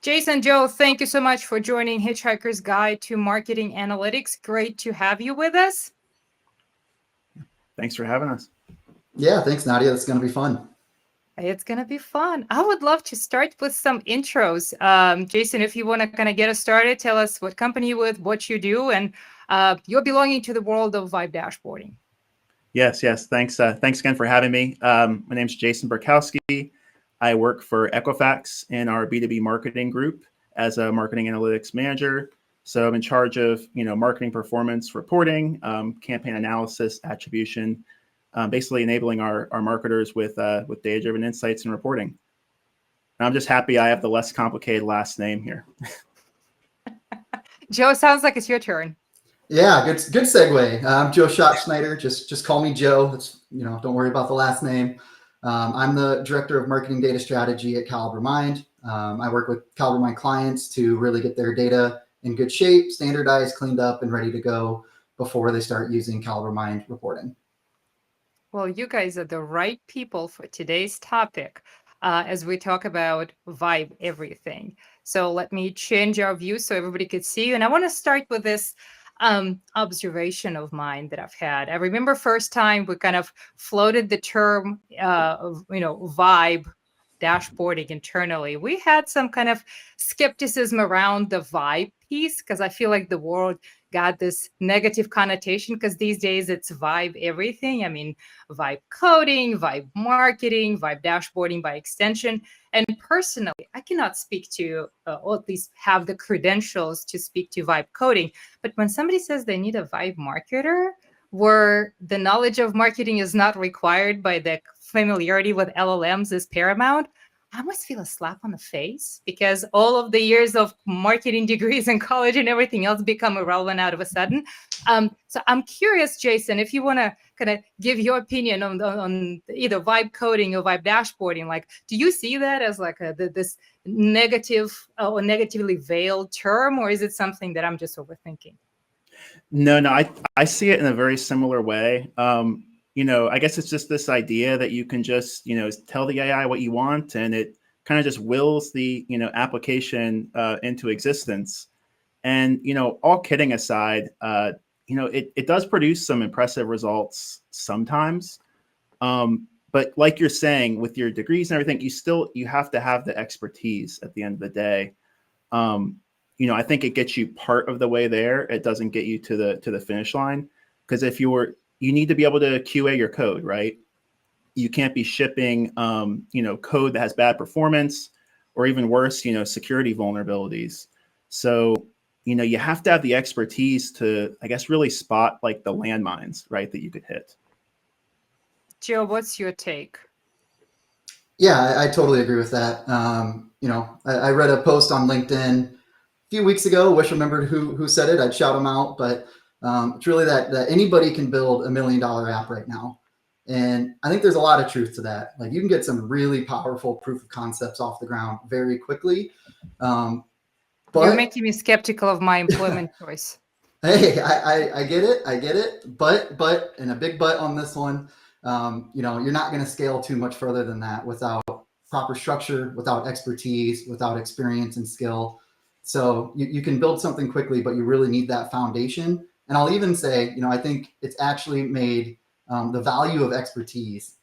Jason, Joe, thank you so much for joining Hitchhiker's Guide to Marketing Analytics. Great to have you with us. Thanks for having us. Yeah, thanks, Nadia. It's going to be fun. It's going to be fun. I would love to start with some intros. Jason, if you want to kind of get us started, tell us what company you're with, what you do, and you're belonging to the world of Vibe dashboarding. Yes. Thanks again for having me. My name's Jason Perkowski. I work for Equifax in our B2B marketing group as a marketing analytics manager. So I'm in charge of marketing performance reporting, campaign analysis, attribution, basically enabling our marketers with data-driven insights and reporting. And I'm just happy I have the less complicated last name here. Joe, sounds like it's your turn. Yeah, good segue. I'm Joe Schattschneider. Just call me Joe. It's, don't worry about the last name. I'm the director of marketing data strategy at CaliberMind. I work with CaliberMind clients to really get their data in good shape, standardized, cleaned up, and ready to go before they start using CaliberMind reporting. Well, you guys are the right people for today's topic as we talk about Vibe everything. So let me change our view so everybody could see you. And I want to start with this observation of mine that I've had. I remember first time we kind of floated the term of, Vibe dashboarding internally. We had some kind of skepticism around the Vibe piece because I feel like the world got this negative connotation because these days it's Vibe everything. I mean, Vibe coding, Vibe marketing, Vibe dashboarding by extension. And personally, I cannot speak to, or at least have the credentials to speak to Vibe coding. But when somebody says they need a Vibe marketer, where the knowledge of marketing is not required by the familiarity with LLMs is paramount, I must feel a slap on the face because all of the years of marketing degrees in college and everything else become irrelevant out of a sudden. So I'm curious, Jason, if you want to kind of give your opinion on either Vibe coding or Vibe dashboarding, like, do you see that as like this negative or negatively veiled term, or is it something that I'm just overthinking? No, I see it in a very similar way. I guess it's just this idea that you can just, tell the AI what you want and it kind of just wills the, application into existence. And, all kidding aside, it does produce some impressive results sometimes. But like you're saying, with your degrees and everything, you have to have the expertise at the end of the day. I think it gets you part of the way there. It doesn't get you to the finish line. Because if you need to be able to QA your code, right? You can't be shipping, code that has bad performance or even worse, security vulnerabilities. So, you have to have the expertise to, I guess, really spot like the landmines, right, that you could hit. Joe, what's your take? Yeah, I totally agree with that. I read a post on LinkedIn a few weeks ago. Wish I remembered who said it. I'd shout them out, but it's really that anybody can build $1 million app right now. And I think there's a lot of truth to that. Like, you can get some really powerful proof of concepts off the ground very quickly. But you're making me skeptical of my employment choice. Hey, I get it. But, and a big but on this one, you're not going to scale too much further than that without proper structure, without expertise, without experience and skill. So you can build something quickly, but you really need that foundation. And I'll even say, I think it's actually made the value of expertise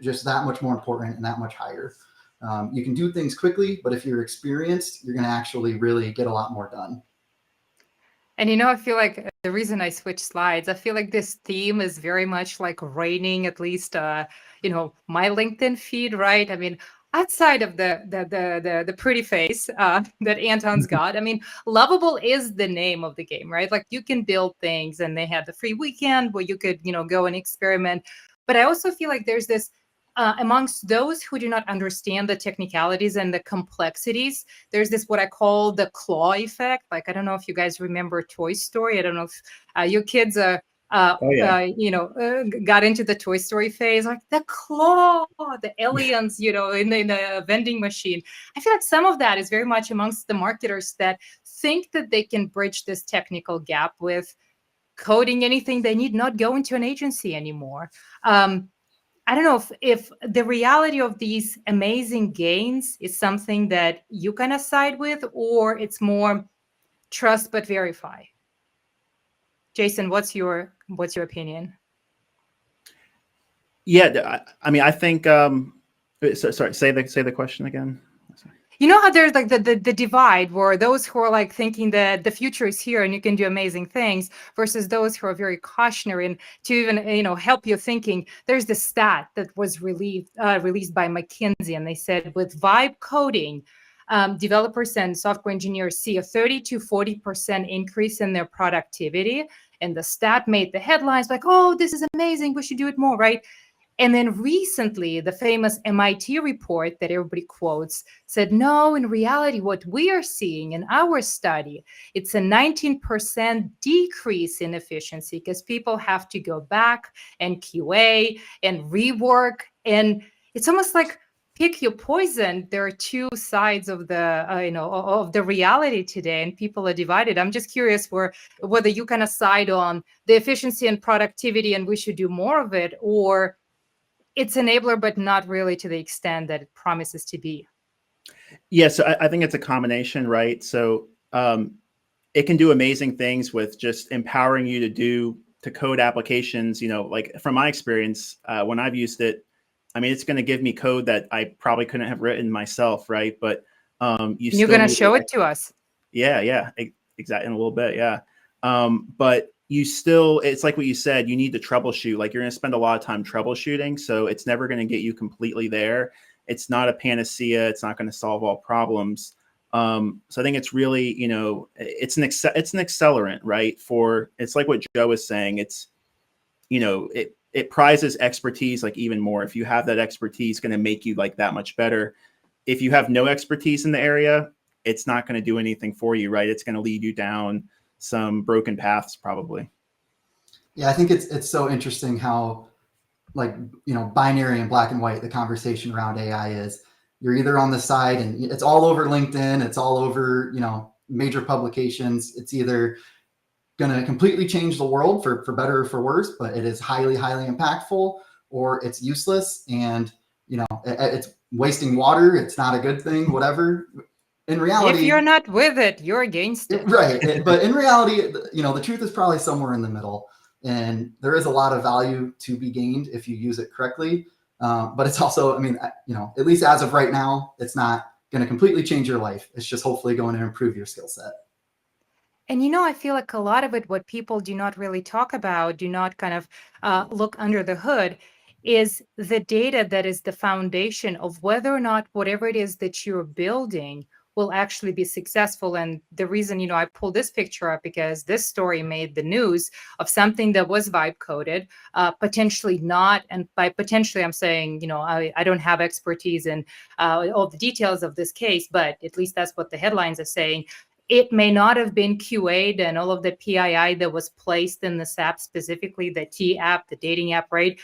just that much more important and that much higher. You can do things quickly, but if you're experienced, you're going to actually really get a lot more done. And, I feel like the reason I switched slides, I feel like this theme is very much like reigning, at least, my LinkedIn feed, right? I mean, outside of the pretty face that Anton's got, I mean, lovable is the name of the game, right? Like, you can build things and they have the free weekend where you could, go and experiment. But I also feel like there's this amongst those who do not understand the technicalities and the complexities, there's this what I call the claw effect. Like, I don't know if you guys remember Toy Story. I don't know if your kids got into the Toy Story phase, like the claw, the aliens, in the vending machine. I feel like some of that is very much amongst the marketers that think that they can bridge this technical gap with coding anything they need, not go into an agency anymore. I don't know if the reality of these amazing gains is something that you kind of side with, or it's more trust but verify. Jason, what's your opinion? Yeah, I mean, I think. Sorry, say the question again. You know how there's like the divide where those who are like thinking that the future is here and you can do amazing things versus those who are very cautionary, and to even help you thinking, there's this stat that was released by McKinsey, and they said with vibe coding, developers and software engineers see a 30 to 40% increase in their productivity. And the stat made the headlines like, oh, this is amazing, we should do it more, right? And then recently, the famous MIT report that everybody quotes said, no, in reality, what we are seeing in our study, it's a 19% decrease in efficiency because people have to go back and QA and rework. And it's almost like pick your poison. There are two sides of the, of the reality today, and people are divided. I'm just curious whether you kind of side on the efficiency and productivity and we should do more of it, or it's enabler, but not really to the extent that it promises to be. Yeah, so I think it's a combination, right? So it can do amazing things with just empowering you to code applications. Like from my experience, when I've used it, I mean, it's going to give me code that I probably couldn't have written myself, right? But you're going to show it to us. Yeah, exactly, in a little bit, yeah. But it's like what you said, you need to troubleshoot. Like you're going to spend a lot of time troubleshooting, so it's never going to get you completely there. It's not a panacea. It's not going to solve all problems. So I think it's really, it's an accelerant, right? It's like what Joe was saying. It's, it prizes expertise like even more. If you have that expertise, going to make you like that much better. If you have no expertise in the area, it's not going to do anything for you, right? It's going to lead you down some broken paths, probably. Yeah, I think it's so interesting how, like, binary and black and white, the conversation around AI is. You're either on the side, and it's all over LinkedIn, it's all over, major publications. It's either going to completely change the world for better or for worse, but it is highly, highly impactful, or it's useless and, it's wasting water. It's not a good thing, whatever. In reality, if you're not with it, you're against it. Right. But in reality, the truth is probably somewhere in the middle. And there is a lot of value to be gained if you use it correctly. But it's also, at least as of right now, it's not going to completely change your life. It's just hopefully going to improve your skill set. And I feel like a lot of it, what people do not really talk about, do not kind of look under the hood, is the data that is the foundation of whether or not whatever it is that you're building will actually be successful. And the reason, I pulled this picture up because this story made the news of something that was vibe coded, potentially not. And by potentially, I'm saying, I don't have expertise in all the details of this case, but at least that's what the headlines are saying. It may not have been QA'd, and all of the PII that was placed in the SAP, specifically the T app, the dating app, right,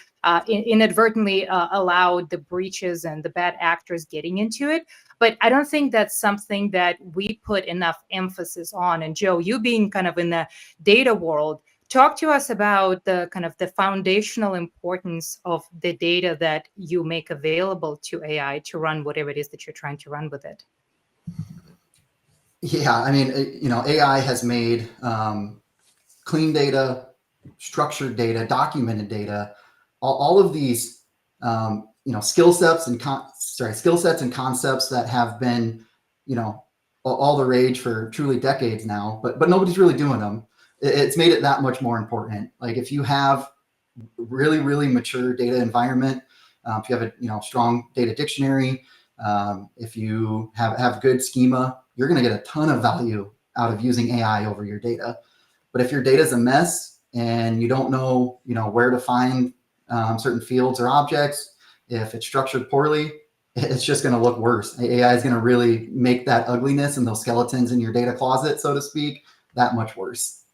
inadvertently allowed the breaches and the bad actors getting into it. But I don't think that's something that we put enough emphasis on. And Joe, you being kind of in the data world, talk to us about the kind of the foundational importance of the data that you make available to AI to run whatever it is that you're trying to run with it. Yeah, I mean, AI has made clean data, structured data, documented data, all of these, skill sets and concepts that have been, all the rage for truly decades now, but nobody's really doing them. It's made it that much more important. Like if you have really, really mature data environment, if you have a strong data dictionary, if you have good schema, you're going to get a ton of value out of using AI over your data. But if your data is a mess and you don't know, where to find certain fields or objects, if it's structured poorly, it's just going to look worse. AI is going to really make that ugliness and those skeletons in your data closet, so to speak, that much worse.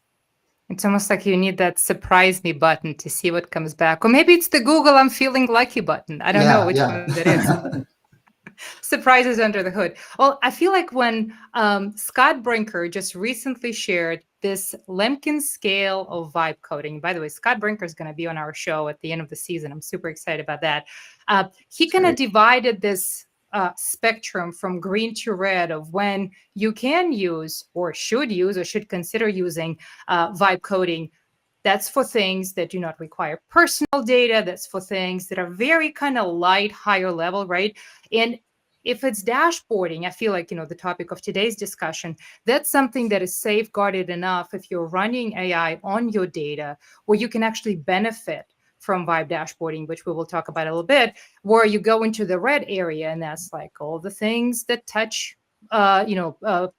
It's almost like you need that surprise me button to see what comes back. Or maybe it's the Google I'm feeling lucky button. I don't know which one that is. Surprises under the hood. Well, I feel like when Scott Brinker just recently shared this Lemkin scale of vibe coding. By the way, Scott Brinker is going to be on our show at the end of the season. I'm super excited about that. He kind of divided this spectrum from green to red of when you can use or should consider using vibe coding. That's for things that do not require personal data. That's for things that are very kind of light, higher level, right? And if it's dashboarding, I feel like, the topic of today's discussion, that's something that is safeguarded enough if you're running AI on your data, where you can actually benefit from vibe dashboarding, which we will talk about a little bit, where you go into the red area, and that's like all the things that touch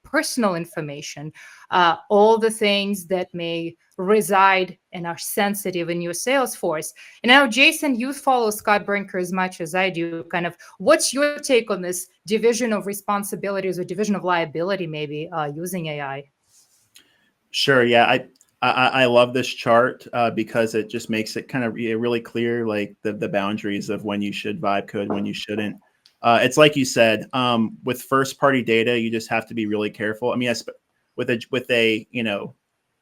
personal information, all the things that may reside and are sensitive in your Salesforce. And now, Jason, you follow Scott Brinker as much as I do. Kind of, what's your take on this division of responsibilities or division of liability, maybe using AI? Sure. Yeah, I love this chart because it just makes it kind of really clear, like the boundaries of when you should vibe code, when you shouldn't. It's like you said, with first party data, you just have to be really careful. I mean, with a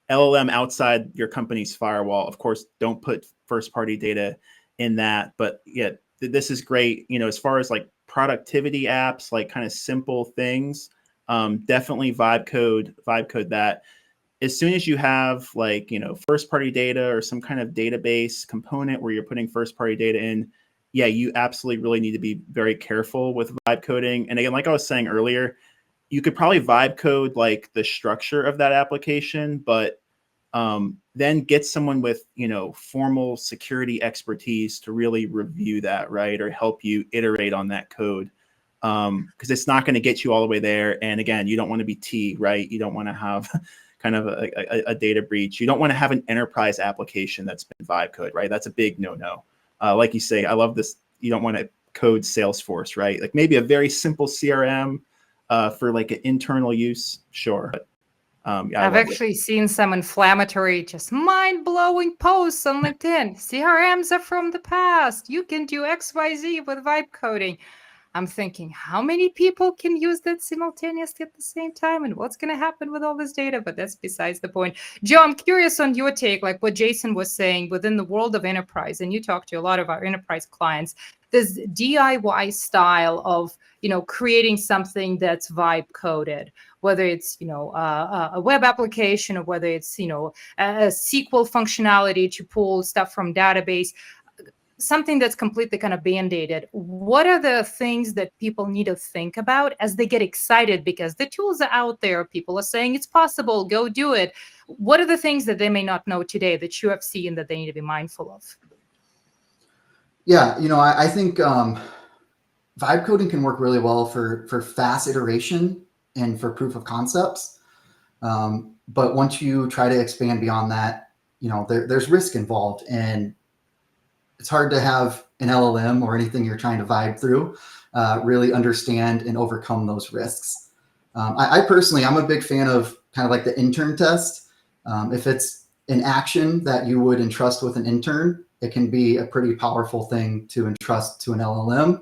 LLM outside your company's firewall, of course, don't put first party data in that. But yeah, this is great. As far as like productivity apps, like kind of simple things, definitely vibe code that. As soon as you have like, first party data or some kind of database component where you're putting first party data in, yeah, you absolutely really need to be very careful with vibe coding. And again, like I was saying earlier, you could probably vibe code like the structure of that application, but then get someone with, formal security expertise to really review that, right? Or help you iterate on that code. Because it's not going to get you all the way there. And again, you don't want to be T, right? You don't want to have kind of a data breach. You don't want to have an enterprise application that's been vibe code, right? That's a big no-no. Like you say, I love this. You don't want to code Salesforce, right? Like maybe a very simple CRM for like an internal use, sure. But, yeah, I've actually seen some inflammatory, just mind-blowing posts on LinkedIn. CRMs are from the past. You can do XYZ with vibe coding. I'm thinking, how many people can use that simultaneously at the same time? And what's going to happen with all this data? But that's besides the point. Joe, I'm curious on your take, like what Jason was saying within the world of enterprise. And you talk to a lot of our enterprise clients, this DIY style of, creating something that's vibe coded, whether it's, a web application or whether it's, a SQL functionality to pull stuff from database. Something that's completely kind of band-aided. What are the things that people need to think about as they get excited because the tools are out there, people are saying it's possible, go do it? What are the things that they may not know today that you have seen that they need to be mindful of? Yeah, I think vibe coding can work really well for fast iteration and for proof of concepts. But once you try to expand beyond that, there's risk involved, and it's hard to have an LLM or anything you're trying to vibe through really understand and overcome those risks. I personally, I'm a big fan of kind of like the intern test. If it's an action that you would entrust with an intern, it can be a pretty powerful thing to entrust to an LLM.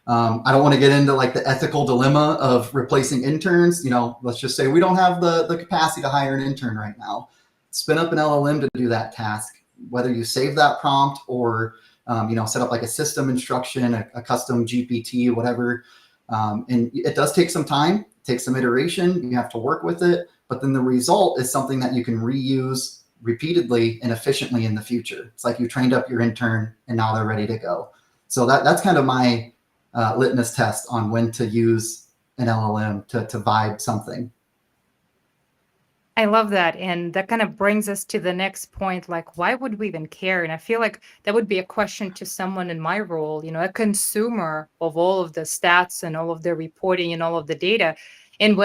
I don't want to get into like the ethical dilemma of replacing interns. Let's just say we don't have the capacity to hire an intern right now. Spin up an LLM to do that task. Whether you save that prompt or set up like a system instruction, a custom GPT, whatever. And it does take some time, takes some iteration. You have to work with it, but then the result is something that you can reuse repeatedly and efficiently in the future. It's like you trained up your intern and now they're ready to go. So that's kind of my litmus test on when to use an LLM to vibe something. I love that. And that kind of brings us to the next point, like, why would we even care? And I feel like that would be a question to someone in my role, a consumer of all of the stats and all of the reporting and all of the data. And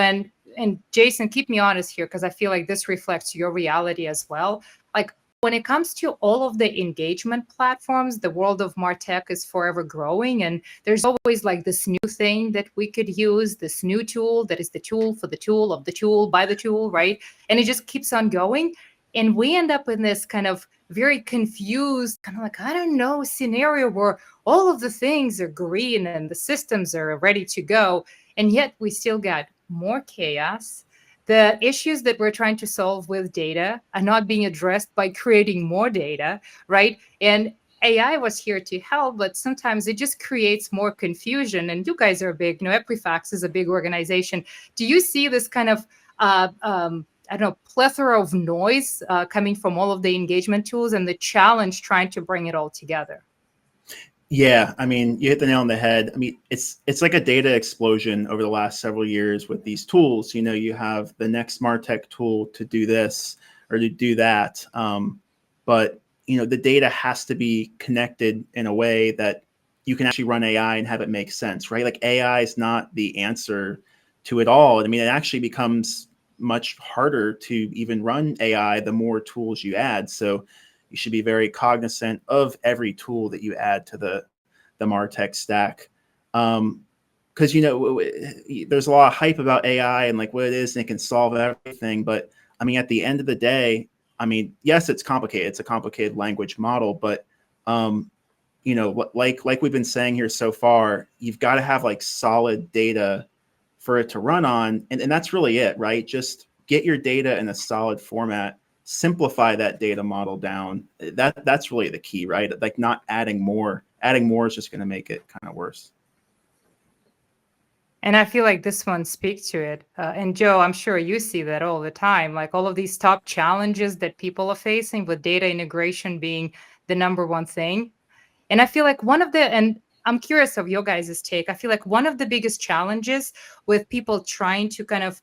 Jason, keep me honest here, because I feel like this reflects your reality as well. Like, when it comes to all of the engagement platforms, the world of MarTech is forever growing. And there's always like this new thing that we could use, this new tool that is the tool for the tool of the tool by the tool, right? And it just keeps on going. And we end up in this kind of very confused, kind of like, I don't know, scenario where all of the things are green and the systems are ready to go. And yet we still got more chaos. The issues that we're trying to solve with data are not being addressed by creating more data, right? And AI was here to help, but sometimes it just creates more confusion. And you guys are big, Equifax is a big organization. Do you see this kind of I don't know, plethora of noise coming from all of the engagement tools and the challenge trying to bring it all together? Yeah, I mean, you hit the nail on the head. I mean, it's like a data explosion over the last several years with these tools. You have the next MarTech tool to do this or to do that. But, the data has to be connected in a way that you can actually run AI and have it make sense, right? Like AI is not the answer to it all. I mean, it actually becomes much harder to even run AI the more tools you add. So you should be very cognizant of every tool that you add to the MarTech stack. Because, there's a lot of hype about AI and like what it is and it can solve everything. But I mean, at the end of the day, I mean, yes, it's complicated. It's a complicated language model, but like we've been saying here so far, you've got to have like solid data for it to run on. And that's really it, right? Just get your data in a solid format, simplify that data model down. That's really the key, right? Like not adding more. Adding more is just going to make it kind of worse. And I feel like this one speaks to it. And Joe, I'm sure you see that all the time, like all of these top challenges that people are facing with data integration being the number one thing. And I feel like and I'm curious of your guys' take. I feel like one of the biggest challenges with people trying to kind of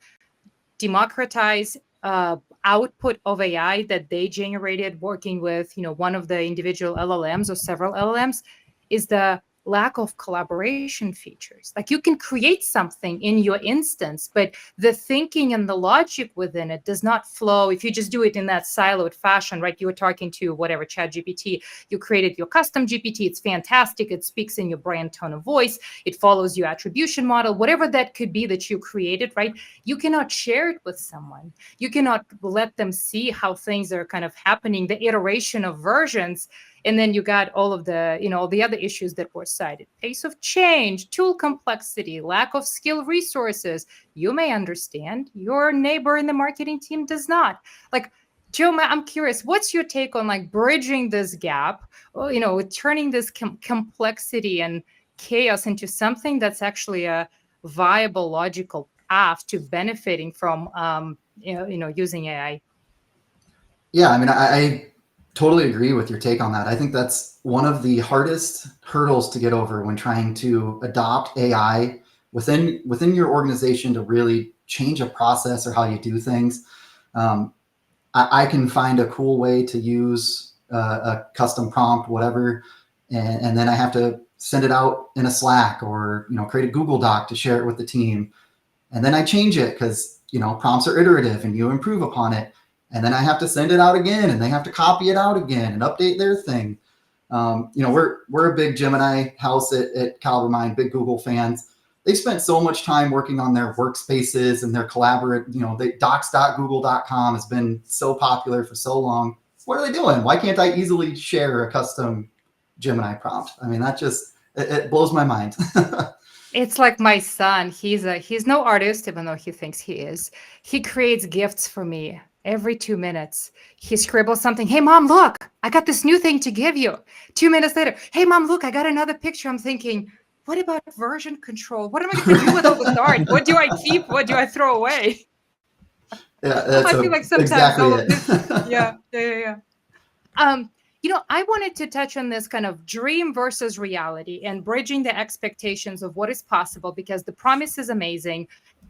democratize output of AI that they generated working with, one of the individual LLMs or several LLMs is the lack of collaboration features. Like you can create something in your instance, but the thinking and the logic within it does not flow if you just do it in that siloed fashion, right? You were talking to whatever ChatGPT, you created your custom GPT. It's fantastic. It speaks in your brand tone of voice. It follows your attribution model, whatever that could be that you created, right? You cannot share it with someone. You cannot let them see how things are kind of happening, the iteration of versions. And then you got all of the, all the other issues that were cited: pace of change, tool complexity, lack of skilled resources. You may understand, your neighbor in the marketing team does not. Like, Joe, I'm curious, what's your take on like bridging this gap, turning this complexity and chaos into something that's actually a viable, logical path to benefiting from, using AI? Yeah, I mean, I totally agree with your take on that. I think that's one of the hardest hurdles to get over when trying to adopt AI within your organization to really change a process or how you do things. I can find a cool way to use a custom prompt, whatever, and then I have to send it out in a Slack or create a Google Doc to share it with the team, and then I change it because prompts are iterative and you improve upon it. And then I have to send it out again, and they have to copy it out again and update their thing. We're a big Gemini house at CaliberMind, big Google fans. They spent so much time working on their workspaces and their docs.google.com has been so popular for so long. What are they doing? Why can't I easily share a custom Gemini prompt? I mean, it blows my mind. It's like my son. He's no artist, even though he thinks he is. He creates gifts for me every 2 minutes. He scribbles something. Hey, mom, look, I got this new thing to give you. 2 minutes later, hey, mom, look, I got another picture. I'm thinking, what about version control? What am I going to do with all this art? What do I keep? What do I throw away? Yeah, I feel like sometimes exactly all it. of this. Yeah. I wanted to touch on this kind of dream versus reality and bridging the expectations of what is possible, because the promise is amazing.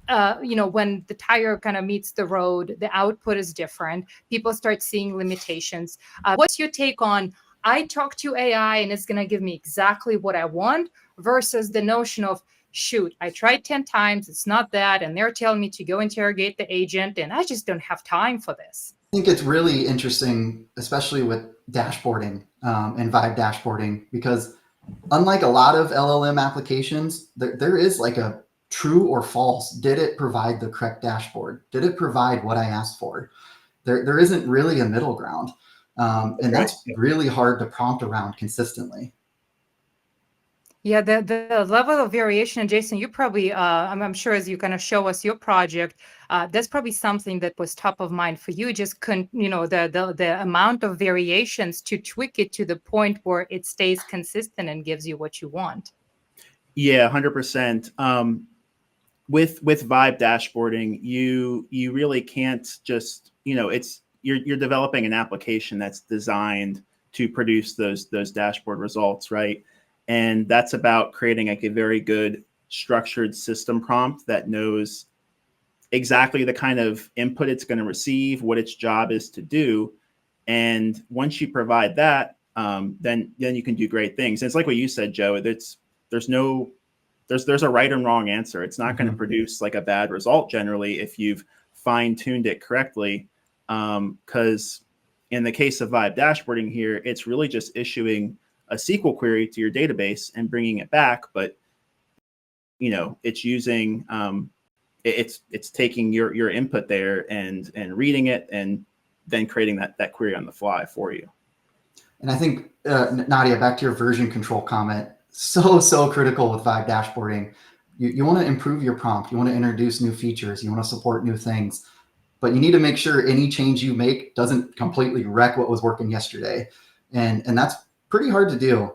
When the tire kind of meets the road, the output is different. People start seeing limitations. What's your take on, I talk to AI and it's going to give me exactly what I want, versus the notion of, shoot, I tried 10 times, it's not that, and they're telling me to go interrogate the agent, and I just don't have time for this. I think it's really interesting, especially with dashboarding and Vibe dashboarding, because unlike a lot of LLM applications, there is like a true or false. Did it provide the correct dashboard? Did it provide what I asked for? There isn't really a middle ground. And that's really hard to prompt around consistently. Yeah, the level of variation, and Jason, you probably, I'm sure as you kind of show us your project, that's probably something that was top of mind for you. Just the amount of variations to tweak it to the point where it stays consistent and gives you what you want. Yeah, 100%. With Vibe dashboarding, you really can't just, it's you're developing an application that's designed to produce those dashboard results, right? And that's about creating like a very good structured system prompt that knows exactly the kind of input it's going to receive, what its job is to do. And once you provide that, then you can do great things. And it's like what you said, Joe. There's a right and wrong answer. It's not going to produce like a bad result generally if you've fine-tuned it correctly. Because in the case of Vibe dashboarding here, it's really just issuing a SQL query to your database and bringing it back. But it's using it's taking your input there and reading it and then creating that query on the fly for you. And I think Nadia, back to your version control comment. So critical with Vibe dashboarding. You want to improve your prompt. You want to introduce new features. You want to support new things, but you need to make sure any change you make doesn't completely wreck what was working yesterday. And that's pretty hard to do.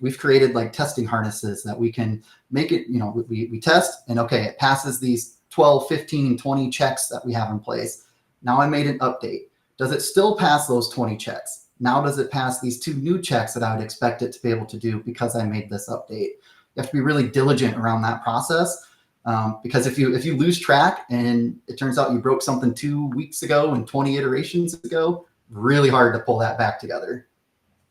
We've created like testing harnesses that we can make it, we test and okay, it passes these 12, 15, 20 checks that we have in place. Now I made an update. Does it still pass those 20 checks? Now does it pass these 2 new checks that I would expect it to be able to do because I made this update? You have to be really diligent around that process, because if you lose track and it turns out you broke something 2 weeks ago and 20 iterations ago, really hard to pull that back together.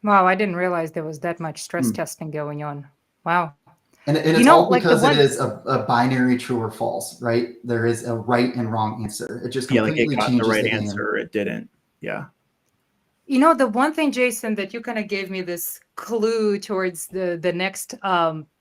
Wow, I didn't realize there was that much stress testing going on. Wow. And it's all because it is a binary true or false, right? There is a right and wrong answer. It just completely changes the right the answer or it didn't. Yeah. The one thing, Jason, that you kind of gave me this clue towards the next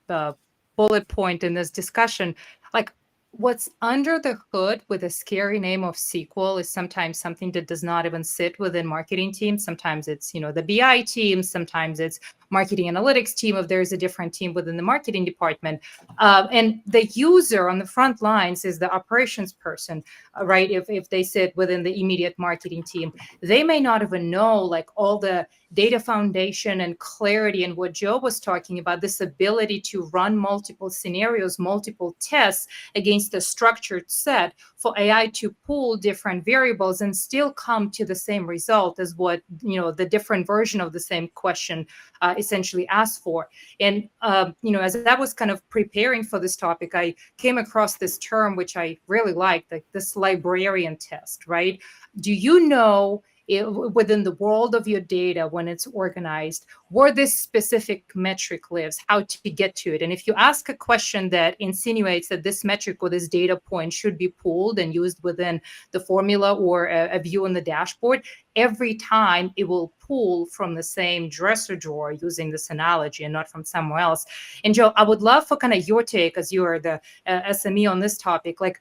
bullet point in this discussion, like what's under the hood with a scary name of SQL is sometimes something that does not even sit within marketing teams. Sometimes it's, the BI team. Sometimes it's marketing analytics team if there's a different team within the marketing department. And the user on the front lines is the operations person, right? If they sit within the immediate marketing team, they may not even know like all the data foundation and clarity and what Joe was talking about, this ability to run multiple scenarios, multiple tests against a structured set for AI to pull different variables and still come to the same result as what, the different version of the same question essentially asked for. And, as I was kind of preparing for this topic, I came across this term, which I really liked, like this librarian test, right? Do you know within the world of your data, when it's organized, where this specific metric lives, how to get to it? And if you ask a question that insinuates that this metric or this data point should be pulled and used within the formula or a view on the dashboard, every time it will pull from the same dresser drawer, using this analogy and not from somewhere else. And Joe, I would love for kind of your take, as you are the SME on this topic, like,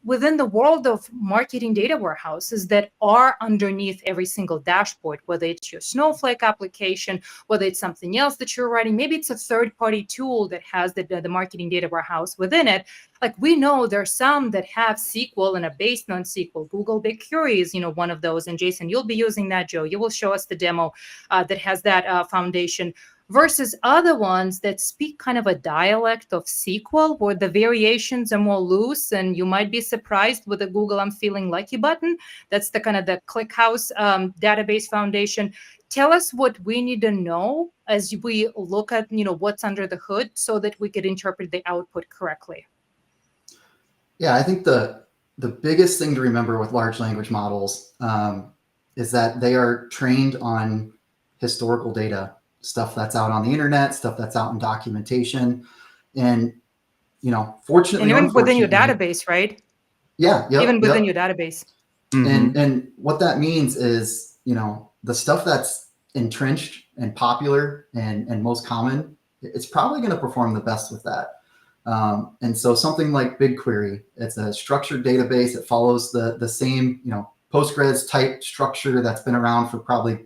within the world of marketing data warehouses that are underneath every single dashboard, whether it's your Snowflake application, whether it's something else that you're writing, maybe it's a third-party tool that has the marketing data warehouse within it. Like, we know there's some that have SQL and a base non-SQL. Google BigQuery is, one of those. And Jason, you'll be using that, Joe. You will show us the demo that has that foundation, versus other ones that speak kind of a dialect of SQL where the variations are more loose, and you might be surprised with the Google I'm feeling lucky button. That's the kind of the ClickHouse database foundation. Tell us what we need to know as we look at, what's under the hood so that we could interpret the output correctly. Yeah, I think the biggest thing to remember with large language models is that they are trained on historical data, stuff that's out on the internet, stuff that's out in documentation. And, fortunately, and even within your database, right? Yeah. Yep, even within your database. Mm-hmm. And what that means is, the stuff that's entrenched and popular and most common, it's probably going to perform the best with that. And so something like BigQuery, it's a structured database. It follows the same, Postgres type structure that's been around for probably,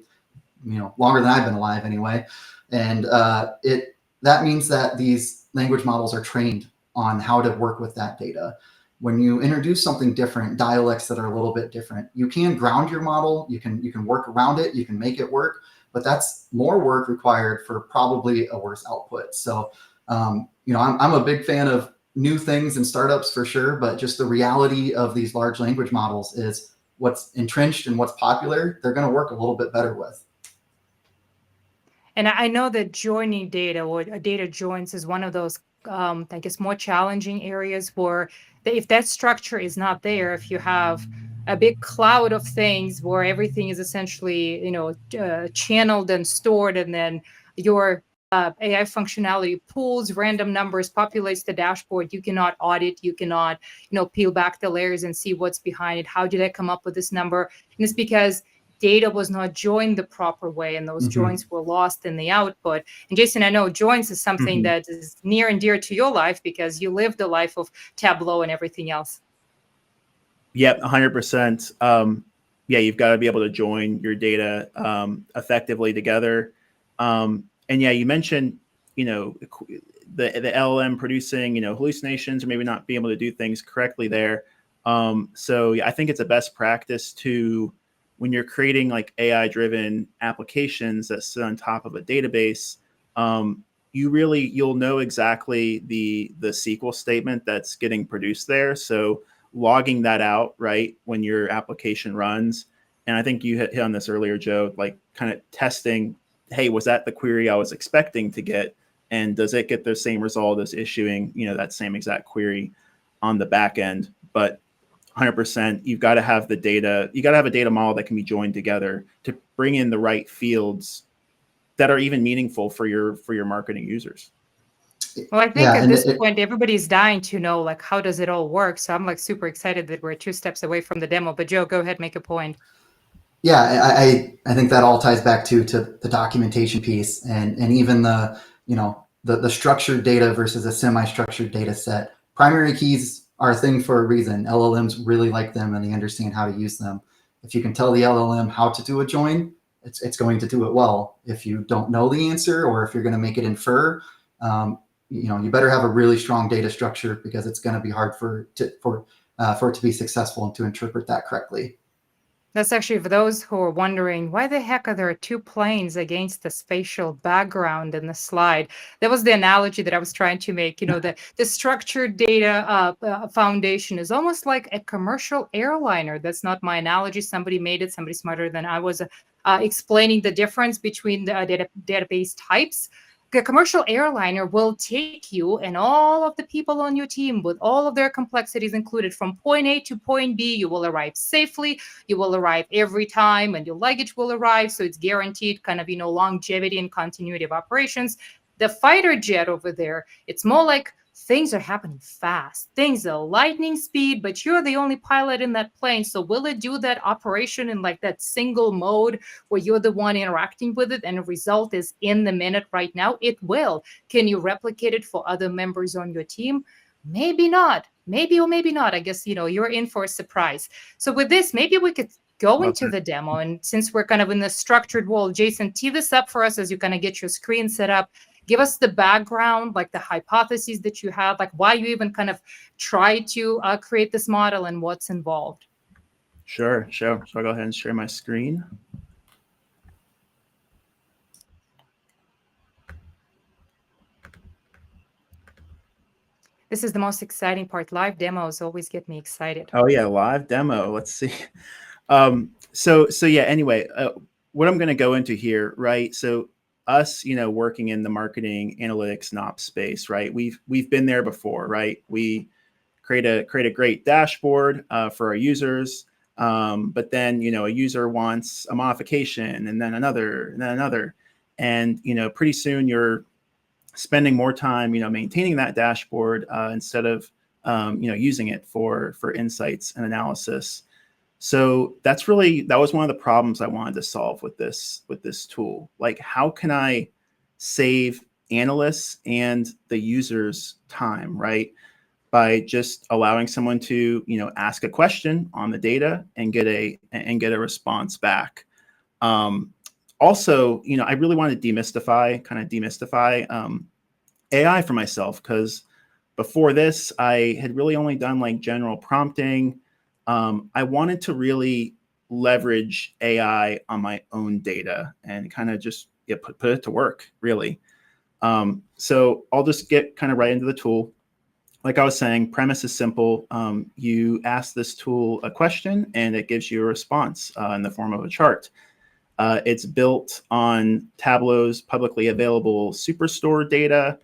longer than I've been alive anyway. And that means that these language models are trained on how to work with that data. When you introduce something different, dialects that are a little bit different, you can ground your model, you can work around it, you can make it work, but that's more work required for probably a worse output. So, I'm a big fan of new things and startups for sure, but just the reality of these large language models is what's entrenched and what's popular, they're going to work a little bit better with. And I know that joining data or data joins is one of those, I guess, more challenging areas where if that structure is not there, if you have a big cloud of things where everything is essentially, channeled and stored, and then your AI functionality pulls random numbers, populates the dashboard, you cannot audit, you cannot, peel back the layers and see what's behind it. How did I come up with this number? And it's because data was not joined the proper way, and those joins were lost in the output. And Jason, I know joins is something that is near and dear to your life because you lived the life of Tableau and everything else. Yep, 100%. Yeah, you've got to be able to join your data effectively together. And yeah, you mentioned, the LLM producing, hallucinations or maybe not being able to do things correctly there. So yeah, I think it's a best practice to, when you're creating like AI-driven applications that sit on top of a database, you'll know exactly the SQL statement that's getting produced there. So logging that out, right, when your application runs. And I think you hit on this earlier, Joe, like kind of testing, hey, was that the query I was expecting to get? And does it get the same result as issuing, that same exact query on the back end? But 100%, you've got to have the data. You got to have a data model that can be joined together to bring in the right fields that are even meaningful for your marketing users. Well, I think at this point, everybody's dying to know, like, how does it all work? So I'm like super excited that we're 2 steps away from the demo. But Joe, go ahead, make a point. Yeah, I think that all ties back to the documentation piece and even the structured data versus a semi-structured data set. Primary keys are a thing for a reason. LLMs really like them and they understand how to use them. If you can tell the LLM how to do a join, it's going to do it well. If you don't know the answer, or if you're going to make it infer, you better have a really strong data structure, because it's going to be hard for it to be successful and to interpret that correctly. That's actually for those who are wondering, why the heck are there 2 planes against the spatial background in the slide? That was the analogy that I was trying to make. The structured data foundation is almost like a commercial airliner. That's not my analogy. Somebody made it, somebody smarter than I was, explaining the difference between the database types. The commercial airliner will take you and all of the people on your team with all of their complexities included from point A to point B. You will arrive safely. You will arrive every time, and your luggage will arrive. So it's guaranteed kind of, longevity and continuity of operations. The fighter jet over there, it's more like things are happening fast. Things are lightning speed, but you're the only pilot in that plane. So will it do that operation in like that single mode where you're the one interacting with it and the result is in the minute right now? It will. Can you replicate it for other members on your team? Maybe not. Maybe or maybe not. I guess, you're in for a surprise. So with this, maybe we could go into the demo. And since we're kind of in the structured world, Jason, tee this up for us as you kind of get your screen set up. Give us the background, like the hypotheses that you have, like why you even kind of try to create this model and what's involved. Sure. So I'll go ahead and share my screen. This is the most exciting part. Live demos always get me excited. Oh yeah, live demo. Let's see. So yeah. Anyway, what I'm going to go into here, right? So us, working in the marketing analytics and ops space, right? We've been there before, right? We create a great dashboard for our users, but then a user wants a modification, and then another, and pretty soon you're spending more time, maintaining that dashboard instead of using it for insights and analysis. So that was one of the problems I wanted to solve with this tool. Like, how can I save analysts and the users time, right? by just allowing someone to, ask a question on the data and get a response back. Also, I really want to demystify AI for myself, because before this, I had really only done like general prompting. I wanted to really leverage AI on my own data and kind of just put it to work, really. So I'll just get kind of right into the tool. Like I was saying, premise is simple. You ask this tool a question and it gives you a response in the form of a chart. It's built on Tableau's publicly available Superstore data.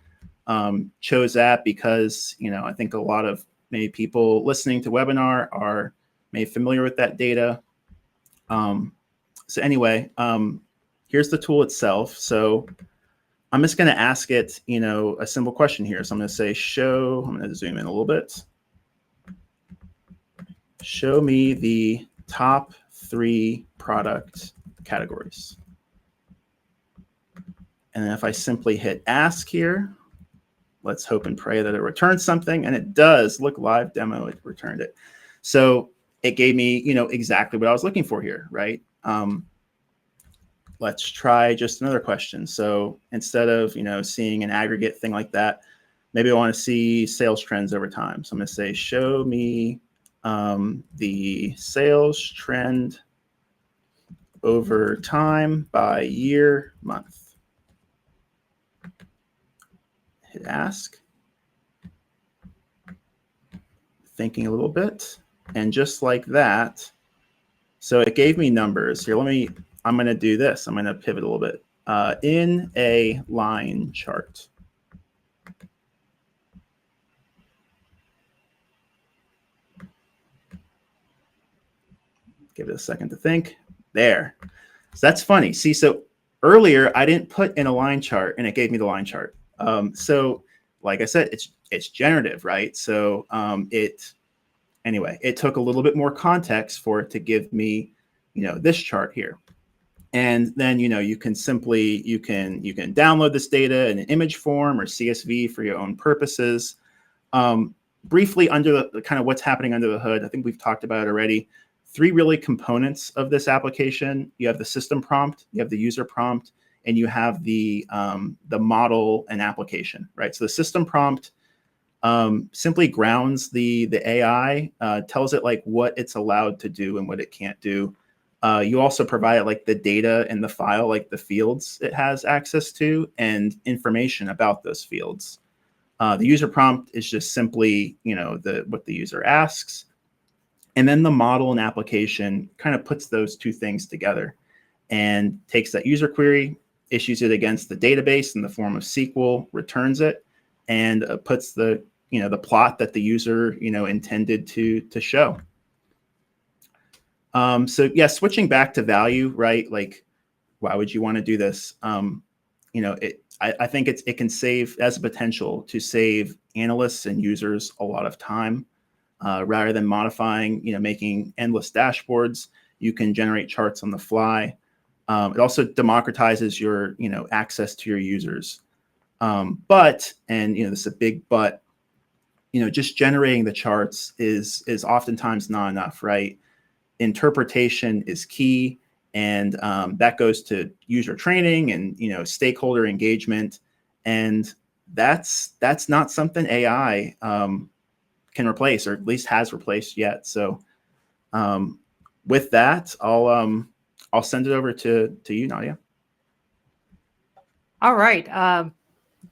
Chose that because, I think a lot of maybe people listening to webinar are maybe familiar with that data. So anyway, here's the tool itself. So I'm just going to ask it, a simple question here. So I'm going to say I'm going to zoom in a little bit. Show me the top 3 product categories. And then if I simply hit ask here, let's hope and pray that it returns something. And it does. Look, live demo, it returned it. So it gave me, exactly what I was looking for here, right? Let's try just another question. So instead of, seeing an aggregate thing like that, maybe I want to see sales trends over time. So I'm going to say, show me the sales trend over time by year, month. Hit ask. Thinking a little bit. And just like that, so it gave me numbers. Here, I'm going to do this. I'm going to pivot a little bit. In a line chart. Give it a second to think. There. So that's funny. See, so earlier I didn't put in a line chart and it gave me the line chart. So like I said, it's generative, right? So anyway, it took a little bit more context for it to give me, this chart here. And then, you can download this data in an image form or CSV for your own purposes. Briefly, under the kind of what's happening under the hood, I think we've talked about it already. 3 really components of this application. You have the system prompt, you have the user prompt, and you have the model and application, right? So the system prompt simply grounds the AI, tells it like what it's allowed to do and what it can't do. You also provide like the data in the file, like the fields it has access to and information about those fields. The user prompt is just simply, what the user asks. And then the model and application kind of puts those 2 things together and takes that user query, issues it against the database in the form of SQL, returns it, and puts the plot that the user, intended to show. So yeah, switching back to value, right? Like, why would you want to do this? I think it can save, as a potential to save analysts and users a lot of time. Rather than modifying, making endless dashboards, you can generate charts on the fly. It also democratizes your, access to your users. But this is a big but, just generating the charts is oftentimes not enough, right? Interpretation is key, and that goes to user training and, stakeholder engagement. And that's not something AI can replace, or at least has replaced yet. So with that, I'll send it over to you, Nadia. All right.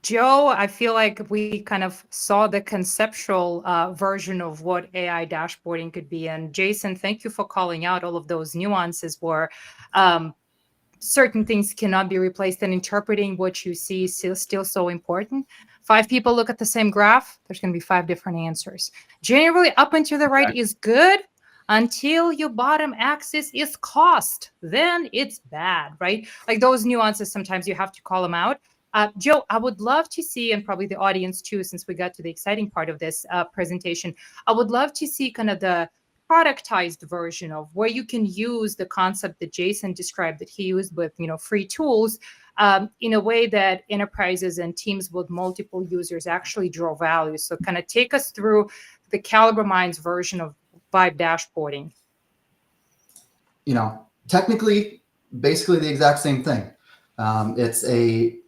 Joe, I feel like we kind of saw the conceptual version of what AI dashboarding could be. And Jason, thank you for calling out all of those nuances where certain things cannot be replaced, and interpreting what you see is still so important. 5 people look at the same graph, there's going to be 5 different answers. Generally, up and to the right is good until your bottom axis is cost. Then it's bad, right? Like those nuances, sometimes you have to call them out. Joe, I would love to see, and probably the audience too, since we got to the exciting part of this presentation, I would love to see kind of the productized version of where you can use the concept that Jason described that he used with, free tools in a way that enterprises and teams with multiple users actually draw value. So kind of take us through the CaliberMind's version of Vibe dashboarding. Technically, basically the exact same thing. It's a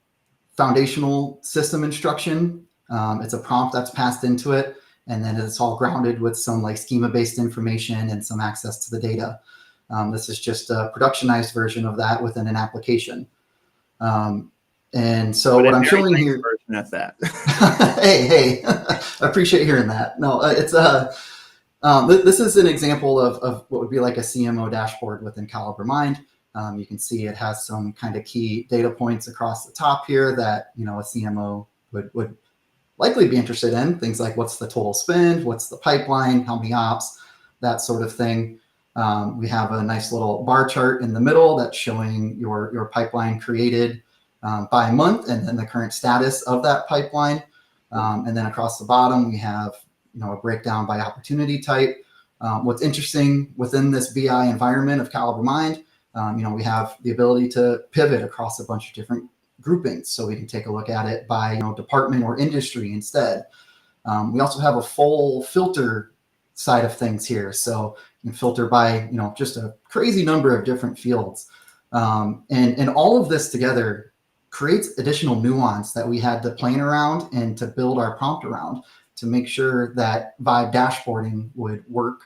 foundational system instruction. It's a prompt that's passed into it, and then it's all grounded with some like schema-based information and some access to the data. This is just a productionized version of that within an application. And so what I'm showing nice here, version at that. hey, I appreciate hearing that. No, it's this is an example of what would be like a CMO dashboard within CaliberMind. You can see it has some kind of key data points across the top here that a CMO would likely be interested in. Things like what's the total spend, what's the pipeline, how many ops, that sort of thing. We have a nice little bar chart in the middle that's showing your pipeline created by month and then the current status of that pipeline. And then across the bottom, we have a breakdown by opportunity type. What's interesting within this BI environment of CaliberMind, we have the ability to pivot across a bunch of different groupings. So we can take a look at it by department or industry instead. We also have a full filter side of things here. So you can filter by just a crazy number of different fields. And all of this together creates additional nuance that we had to plan around and to build our prompt around to make sure that Vibe dashboarding would work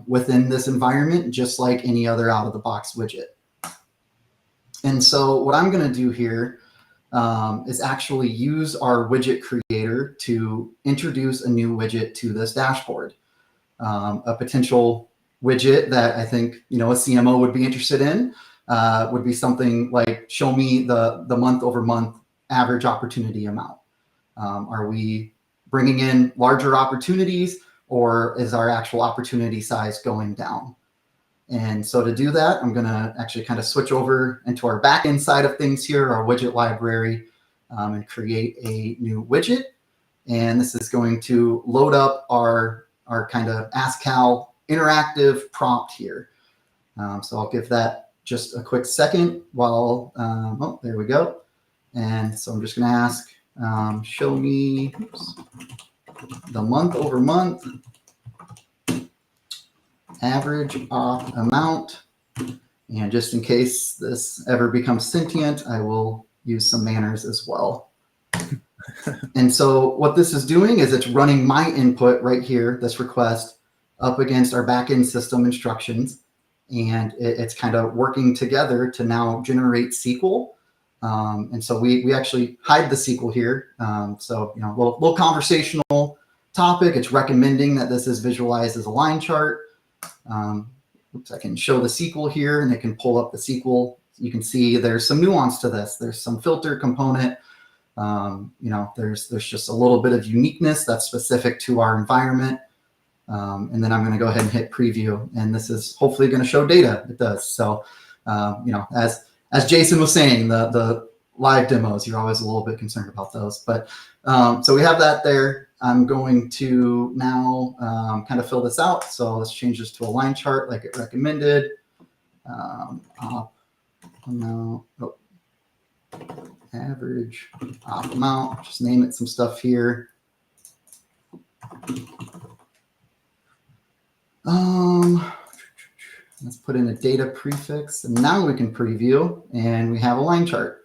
within this environment, just like any other out-of-the-box widget. And so what I'm going to do here is actually use our widget creator to introduce a new widget to this dashboard. A potential widget that I think a CMO would be interested in would be something like, show me the month-over-month average opportunity amount. Are we bringing in larger opportunities, or is our actual opportunity size going down? And so to do that, I'm going to actually kind of switch over into our backend side of things here, our widget library, and create a new widget. And this is going to load up our kind of Ask Cal interactive prompt here. So I'll give that just a quick second while, oh, there we go. And so I'm just going to ask, show me the month-over-month average op amount. And just in case this ever becomes sentient, I will use some manners as well. And so what this is doing is it's running my input right here, this request, up against our backend system instructions. And it's kind of working together to now generate SQL. And so we actually hide the SQL here. So, little conversational topic. It's recommending that this is visualized as a line chart. I can show the SQL here and it can pull up the SQL. You can see there's some nuance to this. There's some filter component. There's just a little bit of uniqueness that's specific to our environment. And then I'm going to go ahead and hit preview, and this is hopefully going to show data. It does. So, as Jason was saying, the live demos, you're always a little bit concerned about those. But so we have that there. I'm going to now kind of fill this out. So let's change this to a line chart like it recommended. Average op amount. Just name it some stuff here. Let's put in a data prefix, and now we can preview, and we have a line chart.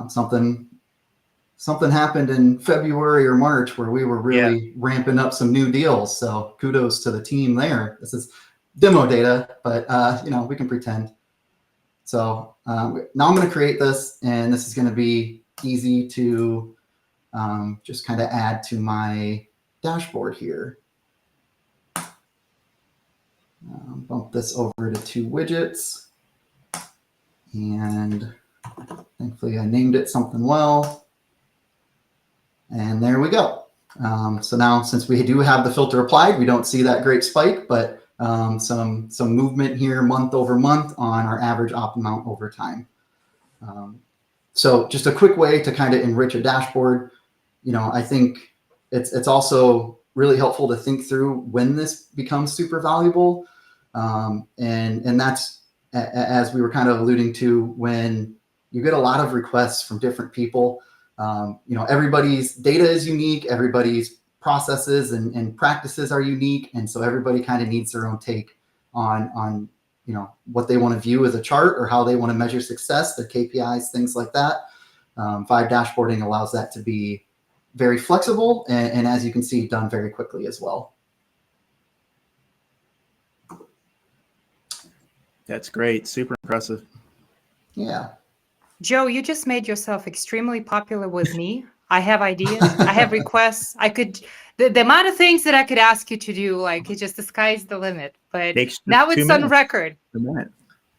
Something happened in February or March where we were really ramping up some new deals. So kudos to the team there. This is demo data, but we can pretend. So now I'm going to create this, and this is going to be easy to just kind of add to my dashboard here. Bump this over to 2 widgets, and thankfully I named it something well, and there we go. So now, since we do have the filter applied, we don't see that great spike, but some movement here month over month on our average op amount over time. So just a quick way to kind of enrich a dashboard. I think it's also really helpful to think through when this becomes super valuable. And that's, as we were kind of alluding to, when you get a lot of requests from different people. Everybody's data is unique, everybody's processes and practices are unique, and so everybody kind of needs their own take on what they want to view as a chart or how they want to measure success, their KPIs, things like that. Vibe dashboarding allows that to be very flexible and as you can see, done very quickly as well. That's great. Super impressive. Yeah. Joe, you just made yourself extremely popular with me. I have ideas. I have requests. The amount of things that I could ask you to do, like, it just, the sky's the limit. But now it's on record. A minute.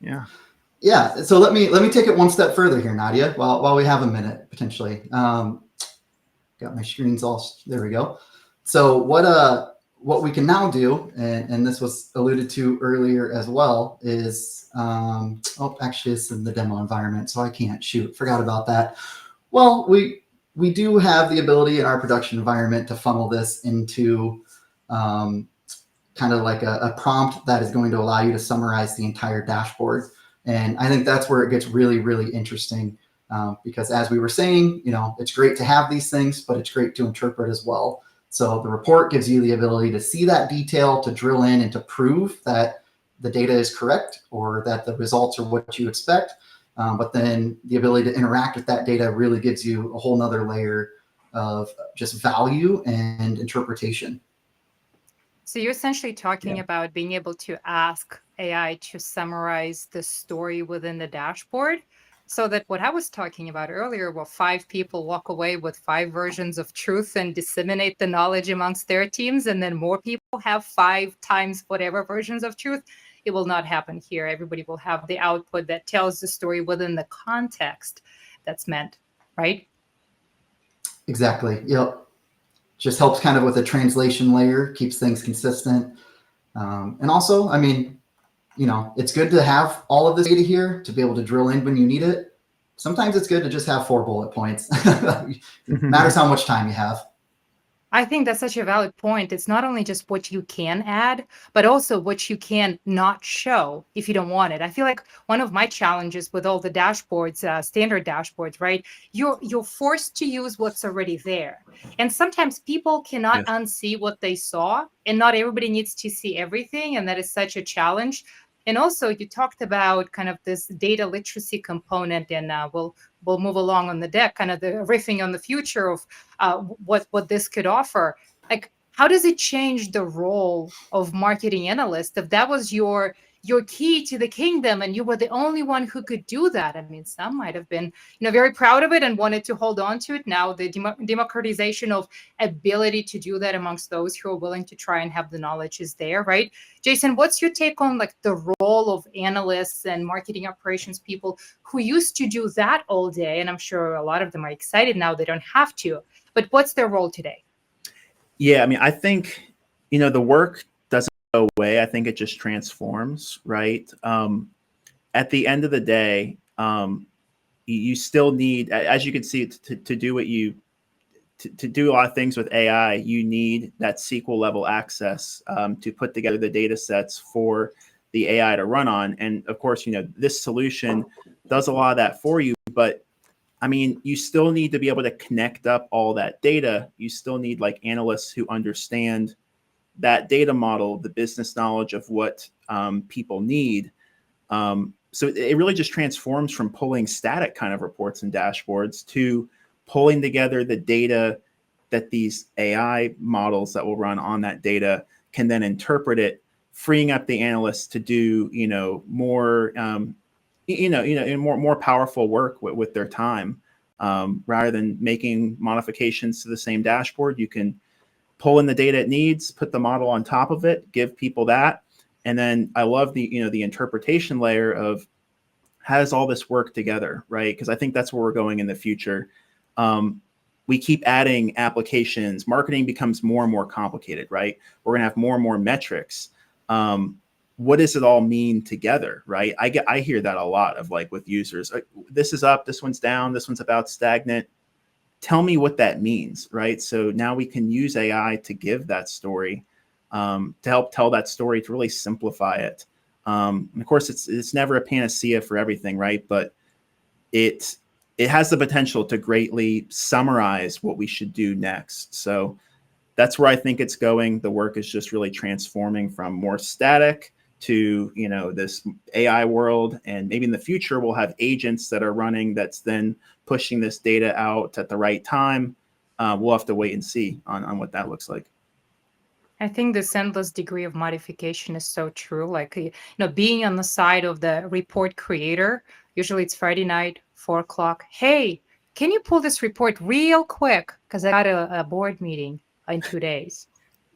Yeah. Yeah. So let me take it one step further here, Nadia, while we have a minute potentially. Got my screens all, there we go. So what we can now do, and this was alluded to earlier as well, is, actually it's in the demo environment, so I can't, forgot about that. Well, we do have the ability in our production environment to funnel this into kind of like a prompt that is going to allow you to summarize the entire dashboard. And I think that's where it gets really, really interesting. Because as we were saying, it's great to have these things, but it's great to interpret as well. So the report gives you the ability to see that detail, to drill in and to prove that the data is correct or that the results are what you expect. But then the ability to interact with that data really gives you a whole nother layer of just value and interpretation. So you're essentially talking about being able to ask AI to summarize the story within the dashboard, so that what I was talking about earlier, where 5 people walk away with 5 versions of truth and disseminate the knowledge amongst their teams, and then more people have 5 times whatever versions of truth, it will not happen here. Everybody will have the output that tells the story within the context that's meant, right? Exactly. Yep. Just helps kind of with a translation layer, keeps things consistent. And also, I mean, it's good to have all of this data here to be able to drill in when you need it. Sometimes it's good to just have 4 bullet points. It matters how much time you have. I think that's such a valid point. It's not only just what you can add, but also what you can not show if you don't want it. I feel like one of my challenges with all the dashboards, standard dashboards, right? You're forced to use what's already there. And sometimes people cannot unsee what they saw, and not everybody needs to see everything. And that is such a challenge. And also, you talked about kind of this data literacy component, and we'll move along on the deck, kind of the riffing on the future of what this could offer. Like, how does it change the role of marketing analyst if that was your key to the kingdom and you were the only one who could do that? I mean, some might have been, very proud of it and wanted to hold on to it. Now the democratization of ability to do that amongst those who are willing to try and have the knowledge is there, right? Jason, what's your take on like the role of analysts and marketing operations people who used to do that all day? And I'm sure a lot of them are excited now they don't have to, but what's their role today? Yeah, I mean, I think, the work doesn't go away. I think it just transforms, right? At the end of the day, you still need, as you can see, to do what to do a lot of things with AI, you need that SQL level access to put together the data sets for the AI to run on. And of course, this solution does a lot of that for you, but I mean, you still need to be able to connect up all that data. You still need like analysts who understand that data model, the business knowledge of what people need. So it really just transforms from pulling static kind of reports and dashboards to pulling together the data that these AI models that will run on that data can then interpret it, freeing up the analysts to do, more, more powerful work with their time. Rather than making modifications to the same dashboard, you can pull in the data it needs, put the model on top of it, give people that. And then I love the interpretation layer of how does all this work together, right? Because I think that's where we're going in the future. We keep adding applications. Marketing becomes more and more complicated, right? We're going to have more and more metrics. What does it all mean together, right? I hear that a lot of like with users. This is up, this one's down, this one's about stagnant. tell me what that means, right? So now we can use AI to give that story, to help tell that story, to really simplify it. And of course, it's never a panacea for everything, right? But it has the potential to greatly summarize what we should do next. So that's where I think it's going. The work is just really transforming from more static to, this AI world. And maybe in the future, we'll have agents that are running that's then pushing this data out at the right time. We'll have to wait and see on what that looks like. I think this endless degree of modification is so true. Like, being on the side of the report creator, usually it's Friday night, 4:00. Hey, can you pull this report real quick? Because I got a board meeting in 2 days.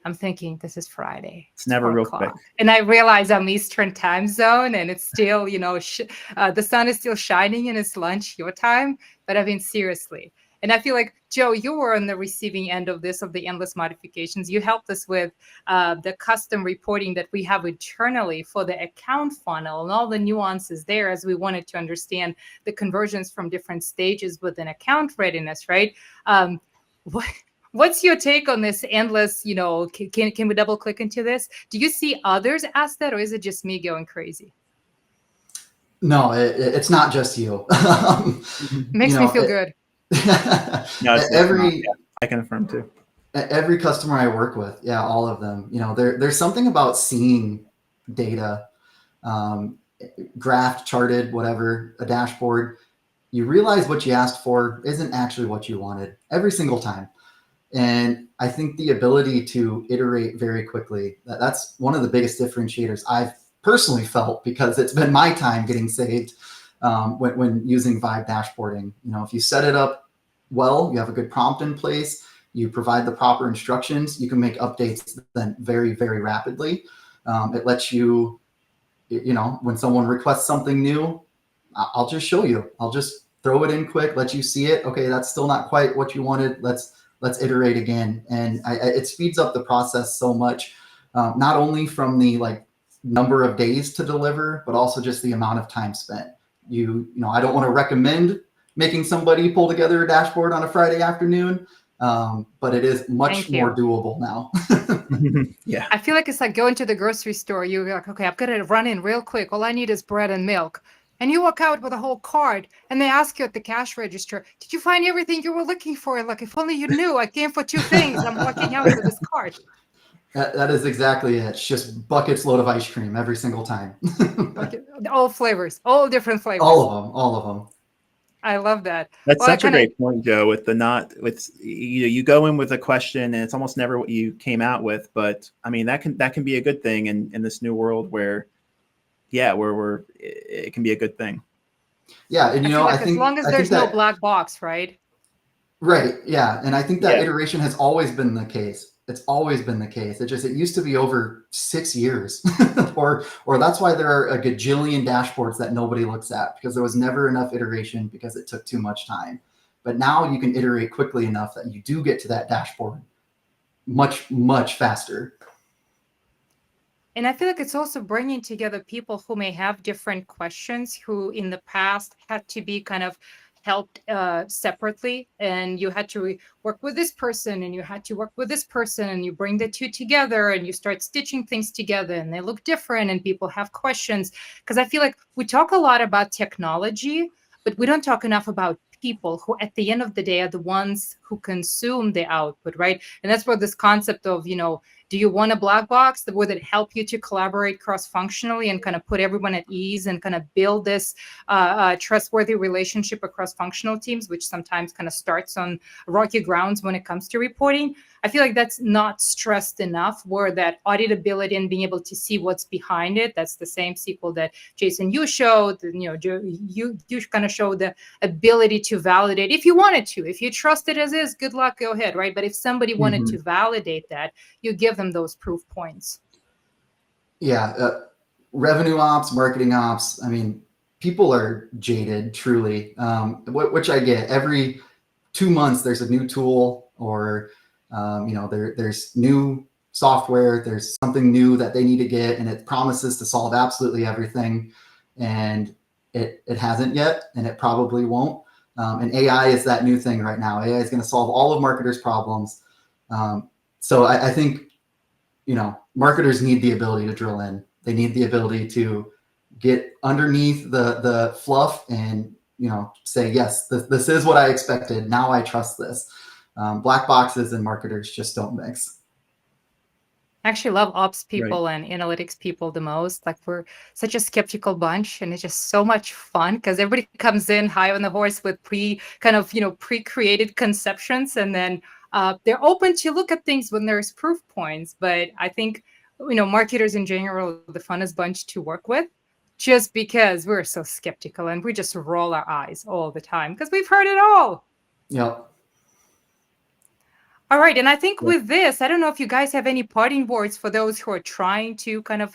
I'm thinking this is Friday. It's never real 4:00. quick. And I realize I'm Eastern time zone and it's still, the sun is still shining and it's lunch your time. But I mean, seriously. And I feel like, Joe, you were on the receiving end of this, of the endless modifications. You helped us with the custom reporting that we have internally for the account funnel and all the nuances there, as we wanted to understand the conversions from different stages within account readiness, right? What's your take on this endless, can we double click into this? Do you see others ask that, or is it just me going crazy? No, it's not just you. Makes me feel good. No, I can affirm too. Every customer I work with, all of them, there's something about seeing data, graphed, charted, whatever, a dashboard. You realize what you asked for isn't actually what you wanted every single time. And I think the ability to iterate very quickly, that's one of the biggest differentiators I've personally felt, because it's been my time getting saved when using Vibe dashboarding. If you set it up well, you have a good prompt in place, you provide the proper instructions, you can make updates then very, very rapidly. It lets you, when someone requests something new, I'll just show you. I'll just throw it in quick, let you see it. Okay, that's still not quite what you wanted. Let's iterate again. And it speeds up the process so much, not only from the number of days to deliver, but also just the amount of time spent. I don't want to recommend making somebody pull together a dashboard on a Friday afternoon, but it is much more doable now. Yeah. I feel like it's like going to the grocery store. You're like, okay, I'm going to run in real quick. All I need is bread and milk. And you walk out with a whole cart and they ask you at the cash register, did you find everything you were looking for? Like, if only you knew. I came for 2 things. I'm walking out with this cart. That is exactly it. It's just buckets load of ice cream every single time. All flavors, all different flavors. All of them. I love that. That's such a great point, Joe, with you go in with a question and it's almost never what you came out with. But I mean, that can be a good thing in this new world where it can be a good thing. Yeah. And I think as long as there's no black box, right? Right. Yeah. And I think that iteration has always been the case. It's always been the case. It used to be over 6 years or that's why there are a gajillion dashboards that nobody looks at, because there was never enough iteration because it took too much time. But now you can iterate quickly enough that you do get to that dashboard much, much faster. And I feel like it's also bringing together people who may have different questions, who in the past had to be kind of helped separately, and you had to work with this person and you had to work with this person, and you bring the two together and you start stitching things together and they look different and people have questions. Because I feel like we talk a lot about technology, but we don't talk enough about people who at the end of the day are the ones who consume the output, right? And that's where this concept of, do you want a black box that would it help you to collaborate cross-functionally and kind of put everyone at ease and kind of build this trustworthy relationship across functional teams, which sometimes kind of starts on rocky grounds when it comes to reporting? I feel like that's not stressed enough, where that auditability and being able to see what's behind it. That's the same SQL that Jason, you showed, you kind of showed the ability to validate if you wanted to. If you trust it as is, good luck, go ahead, right? But if somebody wanted to validate that, you give them those proof points. Yeah. Revenue ops, marketing ops. I mean, people are jaded, truly, which I get. Every 2 months, there's a new tool, or there's new software, there's something new that they need to get, and it promises to solve absolutely everything, and it hasn't yet, and it probably won't. And AI is that new thing right now. AI is going to solve all of marketers' problems. So I think, marketers need the ability to drill in. They need the ability to get underneath the fluff and, say, yes, this is what I expected. Now I trust this. Black boxes and marketers just don't mix. I actually love ops people and analytics people the most. Like, we're such a skeptical bunch, and it's just so much fun because everybody comes in high on the horse with pre-created conceptions, and then they're open to look at things when there's proof points. But I think, marketers in general are the funnest bunch to work with, just because we're so skeptical and we just roll our eyes all the time because we've heard it all. Yep. All right. And I think with this, I don't know if you guys have any parting words for those who are trying to kind of,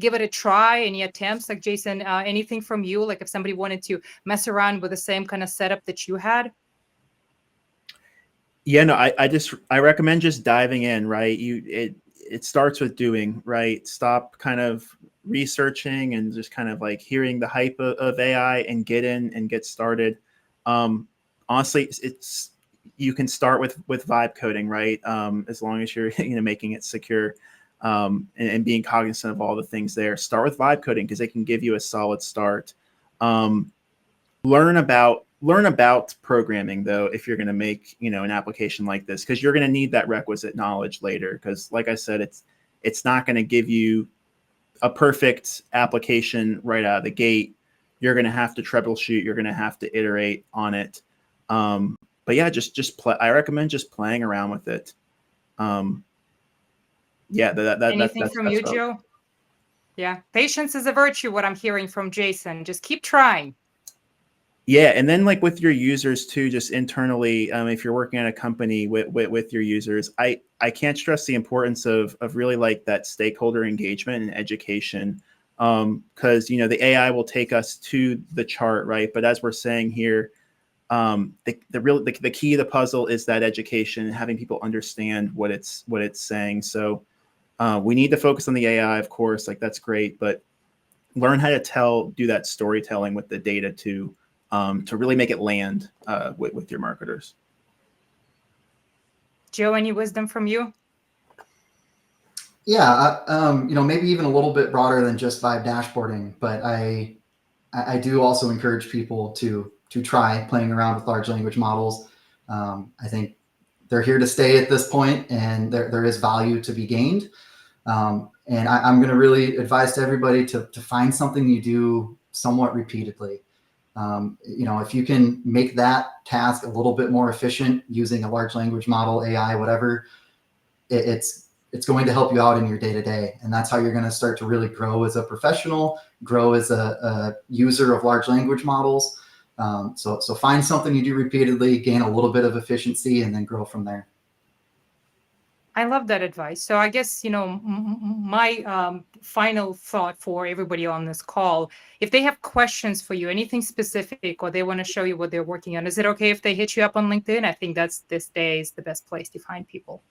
give it a try, any attempts, like Jason, anything from you, like if somebody wanted to mess around with the same kind of setup that you had? Yeah, no, I recommend just diving in, right? It starts with doing, right? Stop kind of researching and just kind of like hearing the hype of AI and get in and get started. Honestly, you can start with vibe coding, right? As long as you're making it secure and being cognizant of all the things there. Start with vibe coding because it can give you a solid start. Learn about programming though if you're going to make an application like this, because you're going to need that requisite knowledge later. Because like I said, it's not going to give you a perfect application right out of the gate. You're going to have to troubleshoot. You're going to have to iterate on it. But yeah, just play. I recommend just playing around with it. Yeah, Anything from you, Joe? Yeah, patience is a virtue. What I'm hearing from Jason, just keep trying. Yeah, and then like with your users too, just internally, if you're working at a company with your users, I can't stress the importance of really like that stakeholder engagement and education, because the AI will take us to the chart, right? But as we're saying here, the key of the puzzle is that education, having people understand what it's saying. So we need to focus on the AI, of course, like that's great, but learn how to do that storytelling with the data too. To really make it land with your marketers. Joe, any wisdom from you? Yeah, maybe even a little bit broader than just vibe dashboarding, but I do also encourage people to try playing around with large language models. I think they're here to stay at this point, and there is value to be gained. And I'm going to really advise to everybody to find something you do somewhat repeatedly. If you can make that task a little bit more efficient using a large language model, AI, whatever, it's going to help you out in your day-to-day. And that's how you're going to start to really grow as a professional, grow as a user of large language models. So find something you do repeatedly, gain a little bit of efficiency, and then grow from there. I love that advice. So I guess, my final thought for everybody on this call, if they have questions for you, anything specific, or they want to show you what they're working on, is it okay if they hit you up on LinkedIn? I think this day is the best place to find people.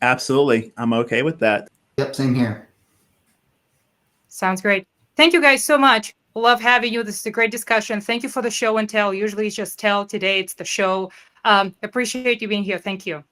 Absolutely. I'm okay with that. Yep, same here. Sounds great. Thank you guys so much. Love having you. This is a great discussion. Thank you for the show and tell. Usually it's just tell. Today it's the show. Appreciate you being here. Thank you.